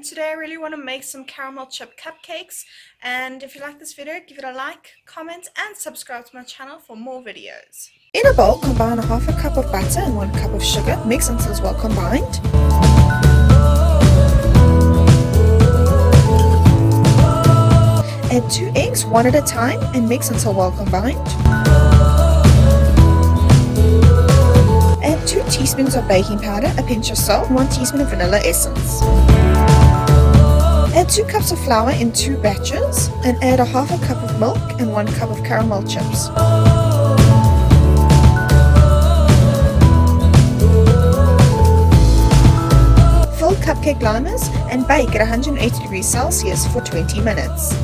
today I really want to make some caramel chip cupcakes, and if you like this video, give it a like, comment and subscribe to my channel for more videos. In a bowl, combine a half a cup of butter and 1 cup of sugar. Mix until it's well combined. Add 2 eggs, one at a time, and mix until well combined. Add 2 teaspoons of baking powder, a pinch of salt, 1 teaspoon of vanilla essence. Add 2 cups of flour in 2 batches, and add a half a cup of milk and 1 cup of caramel chips. Fill cupcake liners and bake at 180 degrees Celsius for 20 minutes.